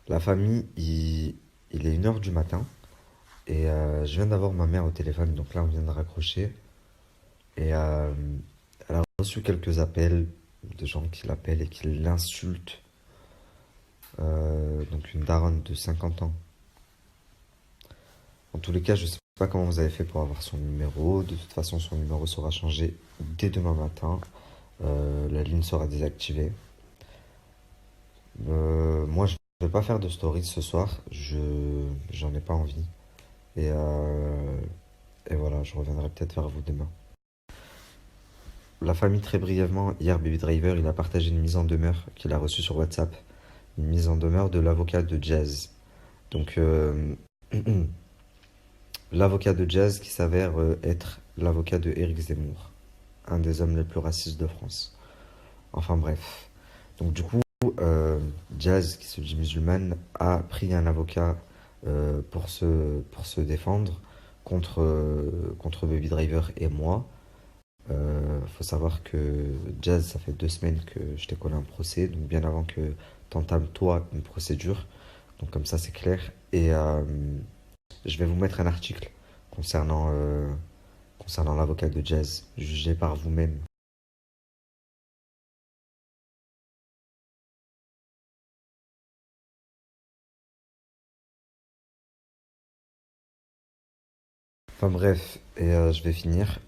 La famille, il est 1 heure du matin et je viens d'avoir ma mère au téléphone, donc là on vient de raccrocher et elle a reçu quelques appels de gens qui l'appellent et qui l'insultent. Donc une daronne de 50 ans. En tous les cas, je sais pas comment vous avez fait pour avoir son numéro. De toute façon, son numéro sera changé dès demain matin. La ligne sera désactivée. Moi, je vais pas faire de story ce soir. J'en ai pas envie. Et, euh, et voilà, je reviendrai peut-être vers vous demain. La famille, très brièvement, hier, Baby Driver, il a partagé une mise en demeure qu'il a reçue sur WhatsApp. Une mise en demeure de l'avocat de Jazz. Donc, l'avocat de Jazz qui s'avère être l'avocat de Éric Zemmour, un des hommes les plus racistes de France. Enfin bref. Donc du coup, Jazz, qui se dit musulmane, a pris un avocat pour se défendre contre Baby Driver et moi. Faut savoir que Jazz, ça fait 2 semaines que je t'ai collé un procès, donc bien avant que t'entames toi une procédure. Donc comme ça c'est clair. Et je vais vous mettre un article concernant l'avocat de Jazz, jugé par vous-même. Enfin bref, et je vais finir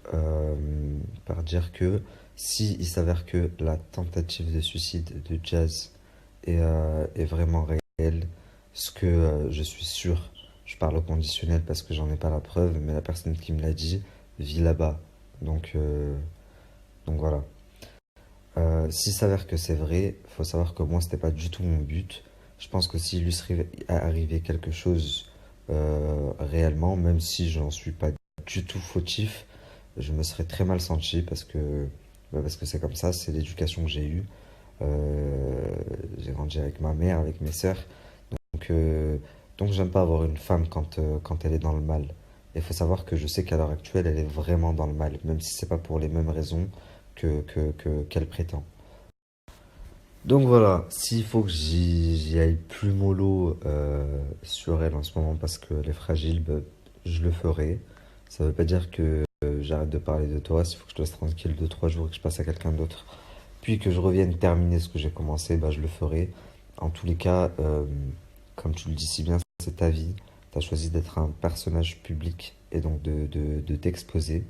par dire que si il s'avère que la tentative de suicide de Jazz est vraiment réelle, ce que je suis sûr, je parle au conditionnel parce que j'en ai pas la preuve, mais la personne qui me l'a dit vit là-bas. Donc, euh, donc voilà. S'il s'avère que c'est vrai, faut savoir que moi c'était pas du tout mon but. Je pense que s'il lui serait arrivé quelque chose réellement, même si je n'en suis pas du tout fautif, je me serais très mal senti parce que c'est comme ça, c'est l'éducation que j'ai eue. J'ai grandi avec ma mère, avec mes sœurs, donc euh, donc j'aime pas avoir une femme quand elle est dans le mal. Il faut savoir que je sais qu'à l'heure actuelle, elle est vraiment dans le mal, même si c'est pas pour les mêmes raisons qu'elle prétend. Donc voilà, s'il faut que j'y aille plus mollo sur elle en ce moment parce qu'elle est fragile, bah, je le ferai. Ça veut pas dire que j'arrête de parler de toi. S'il faut que je te laisse tranquille 2, 3 jours et que je passe à quelqu'un d'autre, puis que je revienne terminer ce que j'ai commencé, bah, je le ferai. En tous les cas, comme tu le dis si bien, c'est ta vie. Tu as choisi d'être un personnage public et donc de t'exposer.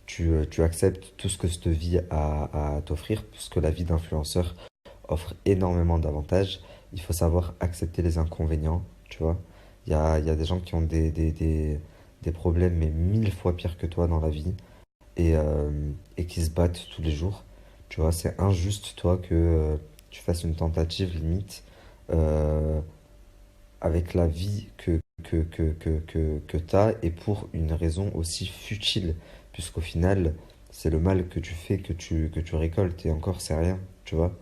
Tu acceptes tout ce que cette vie a à t'offrir, puisque la vie d'influenceur offre énormément d'avantages. Il faut savoir accepter les inconvénients, tu vois. Il y a des gens qui ont des problèmes, mais 1000 fois pires que toi dans la vie, et qui se battent tous les jours. Tu vois, c'est injuste, toi, que tu fasses une tentative limite euh, avec la vie que tu as et pour une raison aussi futile, puisqu'au final, c'est le mal que tu fais que tu récoltes, et encore, c'est rien, tu vois.